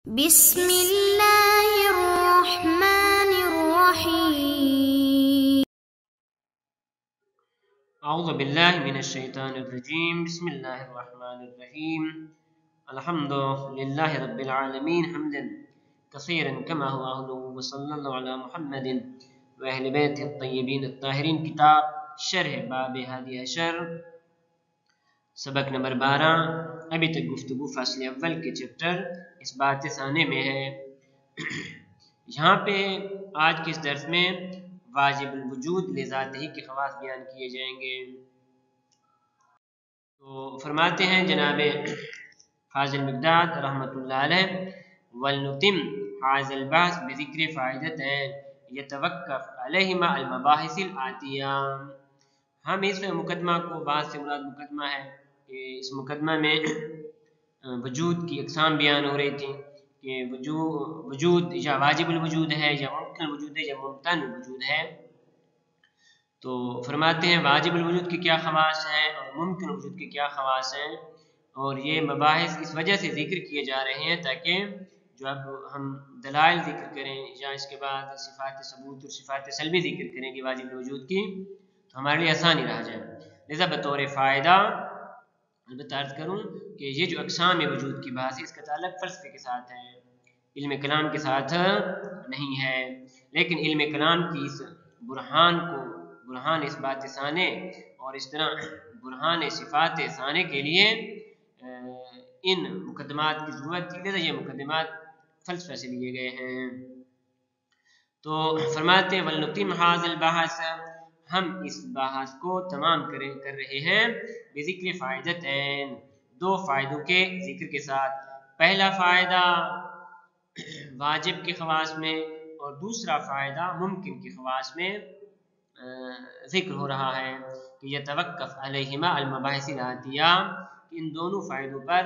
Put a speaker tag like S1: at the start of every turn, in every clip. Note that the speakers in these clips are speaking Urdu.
S1: بسم الله الرحمن الرحيم.
S2: أعوذ بالله من الشيطان الرجيم. بسم الله الرحمن الرحيم. الحمد لله رب العالمين حمدا كثيرا كما هو أهله، وصلى الله على محمد وأهل بيته الطيبين الطاهرين. کتاب شرح باب ہادی عشر، سبق نمبر 12. ابھی تک گفتگو فصل اول کے چیپٹر اس بات ثانی میں ہے. یہاں پہ آج کے اس درس میں واجب الوجود لذاتہ کے خواص بیان کیے جائیں گے. تو فرماتے ہیں جناب فاضل مقداد رحمۃ اللہ علیہ، وَلْنُتِمْ هَذَا الْبَحْث بِذِكْرِ فَائِدَتَيْنِ يَتَوَقَّفْ عَلَيْهِمَا الْمَبَاحِثِ الْآتِيَةِ. ہم اس مقدمہ کو، بعض سے مراد مقدمہ ہے کہ اس مقدمہ میں وجود کی اقسام بیان ہو رہی تھی کہ وجود یا واجب الوجود ہے یا ممکن الوجود ہے یا ممتن الوجود ہے. تو فرماتے ہیں واجب الوجود کے کیا خواص ہیں اور ممکن الوجود کے کیا خواص ہیں، اور یہ مباحث اس وجہ سے ذکر کیے جا رہے ہیں تاکہ جو اب ہم دلائل ذکر کریں یا اس کے بعد صفات ثبوت اور صفات سلبی ذکر کریں کہ واجب الوجود کی، تو ہمارے لیے آسانی رہ جائے. لذا بطور فائدہ البتہ عرض کروں کہ یہ جو اقسام وجود کی بحث ہے اس کا تعلق فلسفے کے ساتھ ہے، علم کلام کے ساتھ نہیں ہے. لیکن علم کلام کی اس برہان کو، برہان اس بات ثانے اور اس طرح برہان صفات ثانے کے لیے ان مقدمات کی ضرورت تھی، لذا یہ مقدمات فلسفہ سے لیے گئے ہیں. تو فرماتے ہیں وَلْنُتِمْ هَذَا الْبَحْثَ، ہم اس بحث کو تمام کر رہے ہیں بذکر فائدتین، دو فائدوں کے ذکر کے ساتھ. پہلا فائدہ واجب کے خواص میں اور دوسرا فائدہ ممکن کے خواص میں ذکر ہو رہا ہے کہ یتوقف علیہما المباحث الآتیہ، ان دونوں فائدوں پر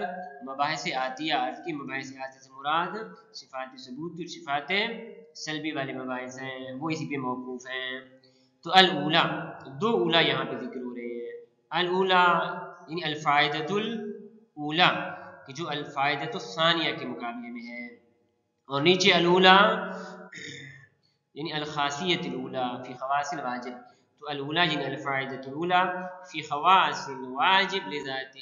S2: مباحث آتیہ، عرض کی مباحث آتیہ سے مراد صفات ثبوت اور صفات سلبی والے مباحث ہیں، وہ اسی پہ موقوف ہیں. تو الاولا، دو اولا یہاں پہ ذکر ہو رہے ہیں. الاولا یعنی الفائدۃ الاولا کہ جو الفائدۃ الثانیہ کے مقابلے میں ہے، اور نیچے الاولا یعنی الخاصیت الاولا فی خواص الواجب. تو الاولا یعنی الفائدۃ الاولا فی خواص الواجب لذاتہ،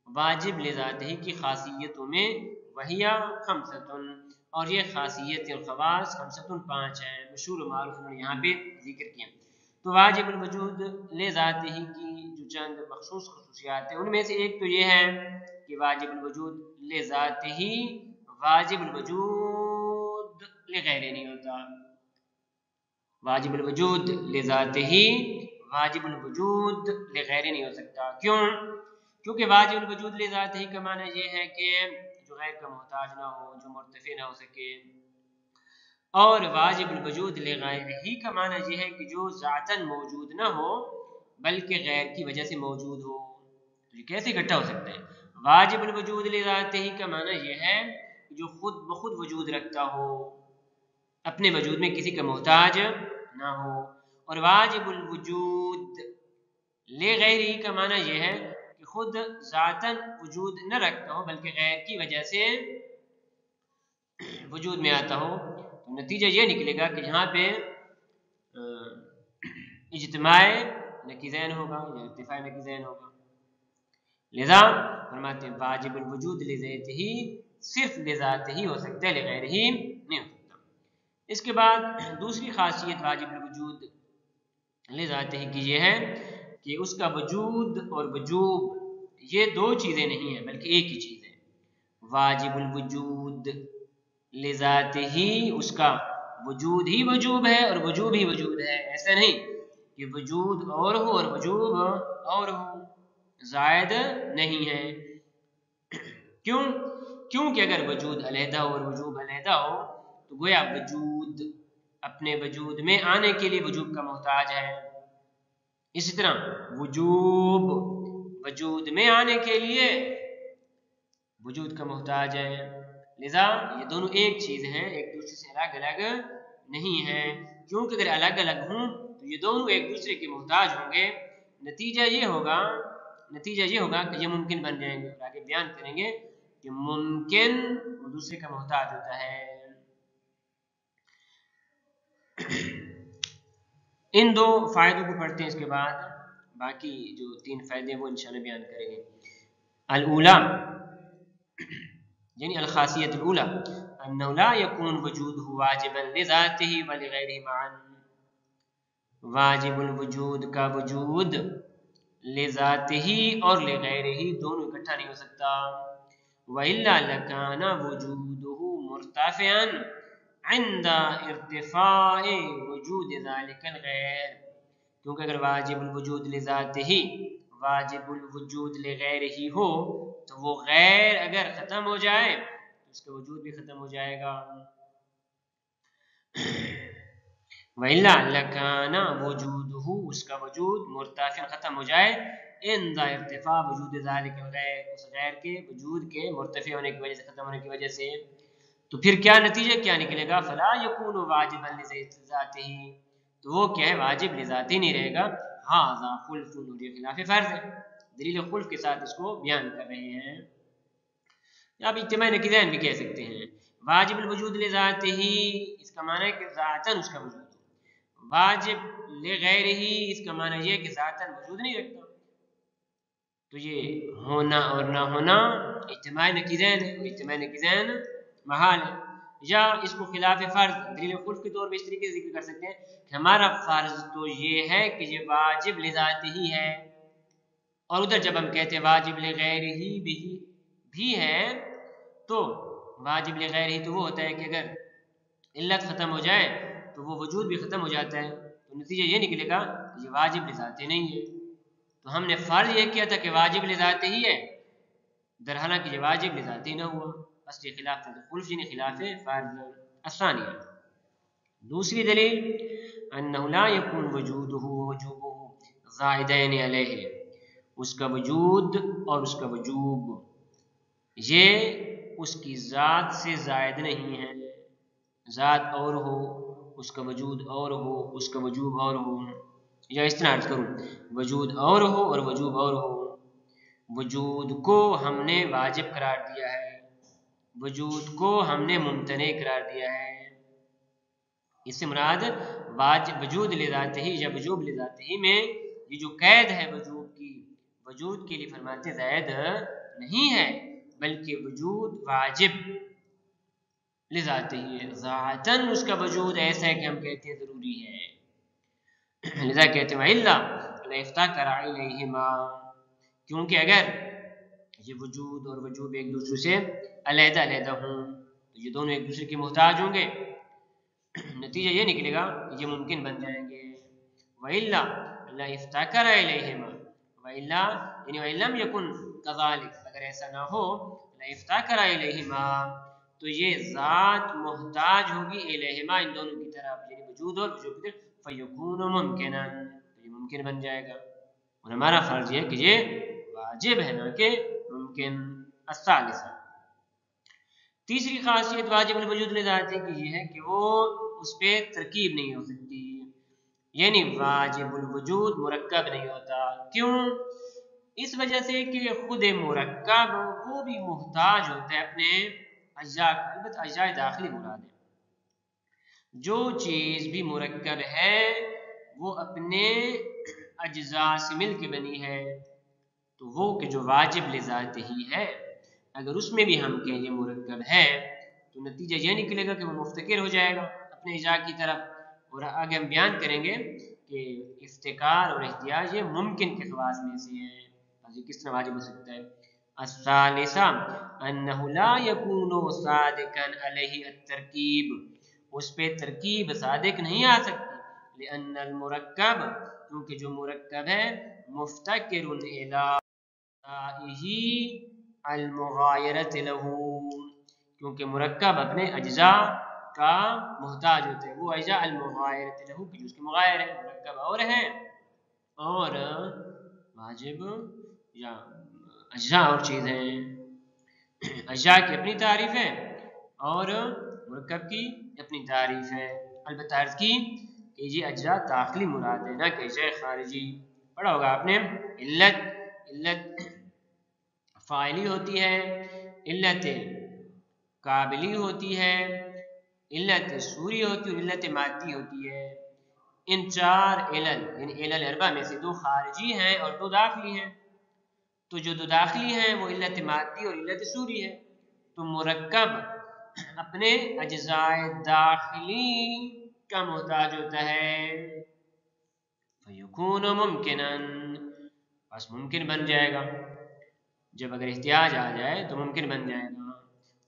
S2: واجب لذاتہ کی خاصیتوں میں، وہیا خمسۃ، اور یہ خاصیت اور خواص خمسۃ 5 ہیں، مشہور و معروف انہوں نے یہاں پہ ذکر کیا. تو واجب الوجود لذاتہ کی جو چند مخصوص خصوصیات ہیں ان میں سے ایک تو یہ ہے کہ واجب الوجود لذاتہ واجب الوجود لغیر نہیں ہوتا. واجب الوجود لذاتہ واجب الوجود لغیر نہیں ہو سکتا. کیوں؟ کیونکہ واجب الوجود لذاتہ کا معنی یہ ہے کہ جو غیر کا محتاج نہ ہو، جو مرتفع نہ ہو سکے، اور واجب الوجود لغیر ہی کا معنی یہ ہے کہ جو ذاتاً موجود نہ ہو بلکہ غیر کی وجہ سے موجود ہو. تو یہ کیسے اکٹھا ہو سکتا ہے؟ واجب الوجود لذاتہ کا معنی یہ ہے کہ جو خود بخود وجود رکھتا ہو، اپنے وجود میں کسی کا محتاج نہ ہو. اور واجب الوجود لغیرہ کا معنی یہ ہے کہ خود ذاتاً وجود نہ رکھتا ہو بلکہ غیر کی وجہ سے وجود میں آتا ہو. تو نتیجہ یہ نکلے گا کہ یہاں پہ اجتماع نقیضین ہوگا یا ارتفاع نقیضین ہوگا. لذا فرماتے ہیں واجب الوجود لذاتہ ہی صرف لذاتہ ہی ہو سکتا ہے، لغیر ہی نہیں ہو سکتا. اس کے بعد دوسری خاصیت واجب الوجود لذاتہ ہی کی یہ ہے کہ اس کا وجود اور وجوب یہ دو چیزیں نہیں ہیں بلکہ ایک ہی چیز ہے. واجب الوجود لذاتہ ہی اس کا وجود ہی وجوب ہے اور وجوب ہی وجود ہے. ایسا نہیں کہ وجود اور ہو اور وجوب اور ہو، زائد نہیں ہے. کیوں؟ کیونکہ اگر وجود علیحدہ ہو اور وجوب علیحدہ ہو تو گویا وجود اپنے وجود میں آنے کے لیے وجوب کا محتاج ہے، اسی طرح وجوب وجود میں آنے کے لیے وجود کا محتاج ہے. لذا یہ دونوں ایک چیز ہیں، ایک دوسرے سے الگ الگ نہیں ہیں. کیونکہ اگر الگ الگ ہوں تو یہ دونوں ایک دوسرے کے محتاج ہوں گے. نتیجہ یہ ہوگا کہ یہ ممکن بن جائیں گے. اور آگے بیان کریں گے کہ ممکن وہ دوسرے کا محتاج ہوتا ہے۔ ان دو فائدوں کو پڑھتے ہیں، اس کے بعد باقی جو 3 فائدے وہ انشاءاللہ بیان کریں گے۔ الاولا یعنی الخاصیت الاولا انه لا يكون وجوده واجبا لذاته ولغيره معا، واجب الوجود کا وجود لذاته اور لغیره دونوں اکٹھا نہیں ہو سکتا۔ وَإِلَّا لَكَانَ وُجُودُهُ مُرْتَفِعًا عِنْدَ ارتفاع وجود ذلك الغیر، کیونکہ اگر واجب الوجود لذاته واجب الوجود لغیره ہو تو وہ غیر اگر ختم ہو جائے تو اس کا وجود بھی ختم ہو جائے گا۔ وَإِلَّا لَكَانَ وُجُودُهُ اس کا وجود مرتفع ختم ہو جائے عند ارتفاع وجود ذلك الغیر اس غیر کے وجود کے مرتفع ہونے کی وجہ سے ختم ہونے کی وجہ سے، تو پھر کیا نتیجہ کیا نکلے گا؟ فلا يكون واجبا لذاته تو وہ کیا ہے؟ واجب لذاتی نہیں رہے گا۔ ھذا خلف یہ خلاف فرض ہے، دلیل خلف کے ساتھ اس کو بیان کر رہے ہیں۔ آپ اجتماع نقیضین بھی کہہ سکتے ہیں۔ واجب الوجود لذاته اس کا معنی ہے کہ ذاتاً اس کا وجود، واجب لغیرہ اس کا معنی یہ کہ ذاتاً وجود نہیں رکھتا، تو یہ ہونا اور نہ ہونا اجتماع نقیضین ہے، اجتماع نقیضین محال ہے۔ یا اس کو خلاف فرض دلیل خلف کے طور پہ اس طریقے سے ذکر کر سکتے ہیں کہ ہمارا فرض تو یہ ہے کہ یہ واجب لذاتہ ہی ہے، اور ادھر جب ہم کہتے ہیں واجب لغیرہ بھی ہے تو واجب لغیرہ تو وہ ہوتا ہے کہ اگر علت ختم ہو جائے تو وہ وجود بھی ختم ہو جاتا ہے، تو نتیجہ یہ نکلے گا کہ یہ واجب لذاتہ نہیں ہے۔ تو ہم نے فرض یہ کیا تھا کہ واجب لذاتہ ہی ہے، در حالانکہ یہ واجب لذاتہ ہی نہ ہوا، بس یہ خلاف خلف یعنی خلاف فرض۔ الثانیہ دوسری دلیل انه لا يكون وجوده ووجوبه زائدین علیہ اس کا وجود اور اس کا وجوب یہ اس کی ذات سے زائد نہیں ہے، ذات اور ہو اس کا وجود اور ہو اس کا وجوب اور ہو، یا اس طرح عرض کروں وجود اور ہو اور وجوب اور ہو۔ وجود کو ہم نے واجب قرار دیا ہے، وجود کو ہم نے ممتنع قرار دیا ہے، اس سے مراد واجب وجود لذاتہ یا وجوب لذاتہ میں یہ جو قید ہے وجوب کی، وجود کے لیے فرماتے زائد نہیں ہے بلکہ وجود واجب لذاتہ ہے، ذاتاً اس کا وجود ایسا ہے کہ ہم کہتے ہیں ضروری ہے، لذا کہتے ہیں وَإِلَّا لَاِفْتَقَرَ عَلَيْهِمَا کیونکہ اگر یہ وجود اور وجوب ایک دوسرے سے علیحدہ علیحدہ ہوں تو یہ دونوں ایک دوسرے کے محتاج ہوں گے، نتیجہ یہ نکلے گا یہ ممکن بن جائیں گے۔ وَإِلَّا لَاِفْتَقَرَ عَلَيْهِمَا وَإِلَّا یعنی وَإِن لَمْ يَكُنْ كَذَلِكَ اگر ایسا نہ ہو لَاِفْتَقَرَ عَلَيْهِمَا تو یہ ذات محتاج ہوگی علیہما ان دونوں کی طرف یعنی وجود اور وجوب کی طرف، فَيَكُونُ مُمْكِنًا تو یہ ممکن بن جائے گا، اور ہمارا فرض یہ کہ یہ واجب ہے نہ کہ ممکن۔ الثالثہ تیسری خاصیت واجب الوجود لذاتی کی یہ ہے کہ وہ اس پہ ترکیب نہیں ہو سکتی، یعنی واجب الوجود مرکب نہیں ہوتا۔ کیوں؟ اس وجہ سے کہ خود مرکب وہ بھی محتاج ہوتا ہے اپنے اجزاء، البتہ اجزاء داخلی مراد ہے، جو چیز بھی مرکب ہے وہ اپنے اجزاء سے مل کے بنی ہے، تو وہ کہ جو واجب لذات ہی ہے اگر اس میں بھی ہم کہیں یہ مرکب ہے تو نتیجہ یہ نکلے گا کہ وہ مفتقر ہو جائے گا اپنے اجزاء کی طرف، اور آگے ہم بیان کریں گے کہ افتقار اور احتیاج یہ ممکن کے خواص میں سے ہے، یہ کس طرح واجب ہو سکتا ہے۔ الثالثہ انہ لا یکون صادقا علیہ الترکیب اس پہ ترکیب صادق نہیں آ سکتی، لأن المرکب کیونکہ جو مرکب ہے مفتقر الی المغایرۃ لہ کیونکہ مرکب اپنے اجزاء کا محتاج ہوتے ہیں، وہ اجزاء المغایرۃ لہ کہ جو اس کے مغایر ہے، مرکب اور ہے اور واجب یا اجزاء اور چیز ہیں، اجزاء کی اپنی تعریف ہے اور مرکب کی اپنی تعریف ہے، البتہ عرض کی کہ یہ اجزاء داخلی مراد ہے نہ کہ اجزاء خارجی۔ پڑھا ہوگا آپ نے علت فاعلی ہوتی ہے، علت قابلی ہوتی ہے، علت سوری ہوتی ہے اور علت مادی ہوتی ہے۔ ان چار علل یعنی علل اربع میں سے دو خارجی ہیں اور دو داخلی ہیں، تو جو دو داخلی ہیں وہ علت مادی اور علت سوری ہے، تو مرکب اپنے اجزاء داخلی کا محتاج ہوتا ہے، فیکون ممکنا، بس ممکن بن جائے گا، جب اگر احتیاج آ جائے تو ممکن بن جائے گا۔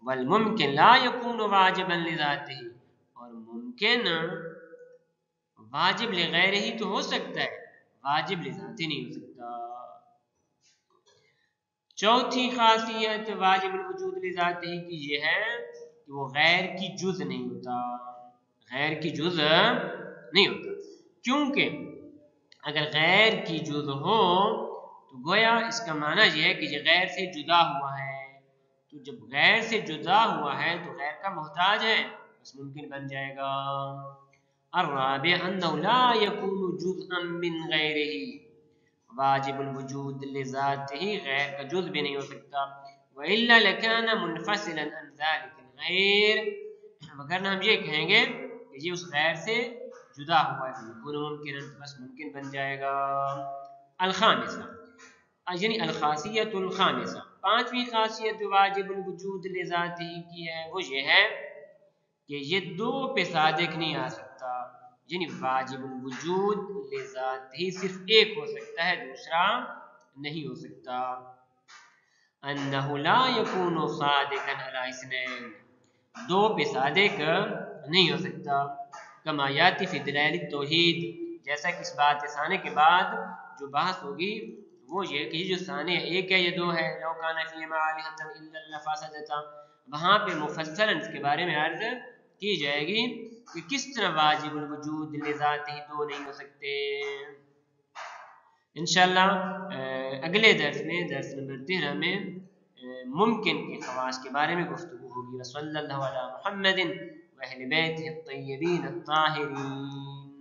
S2: والممکن لا یکون واجبا لذاتہ، اور ممکن واجب لغیر ہی تو ہو سکتا ہے، واجب لذاتی نہیں ہو سکتا۔ چوتھی خاصیت واجب الوجود لذاتہ کی یہ ہے کہ وہ غیر کی جز نہیں ہوتا، غیر کی جز نہیں ہوتا، کیونکہ اگر غیر کی جز ہو تو گویا اس کا معنی یہ ہے کہ یہ غیر سے جدا ہوا ہے، تو جب غیر سے جدا ہوا ہے تو غیر کا محتاج ہے، بس ممکن بن جائے گا۔ الرابع انه لا يكون جزءا من غیرہ، واجب الوجود لذاتہ غیر کا جز بھی نہیں ہو سکتا، وإلا لكان منفصلا عن ذلك الغیر، وگرنہ ہم یہ کہیں گے کہ یہ اس غیر سے جدا ہوا ہے، یکون ممکن، بس ممکن بن جائے گا۔ الخامسہ یعنی الخاصیت الخامسہ، پانچویں خاصیت واجب الوجود لذاتہ کی ہے وہ یہ ہے کہ یہ دو پہ صادق نہیں آ سکتا، یعنی واجب الوجود لذاتہ صرف ایک ہو سکتا ہے، دوسرا نہیں ہو سکتا۔ انہ لا یکون صادقا علی اثنین، دو پہ صادق نہیں ہو سکتا، کما یاتی فی دلائل التوحید، جیسا کہ اس بات ثانی کے بعد جو بحث ہوگی وہ یہ کہ جو ثانی ایک ہے یا دو ہے، لو کان فیہما آلہۃ الا اللہ فسدتا، وہاں پہ مفصلاً اس کے بارے میں عرض کی جائے گی کہ کس طرح واجب الوجود لذاتہ دو نہیں ہو سکتے۔ انشاءاللہ اگلے درس میں، درس نمبر 13 میں ممکن کے خواص کے بارے میں گفتگو ہوگی۔ وصلی اللہ علی محمد واہل بیتہ الطیبین الطاہرین۔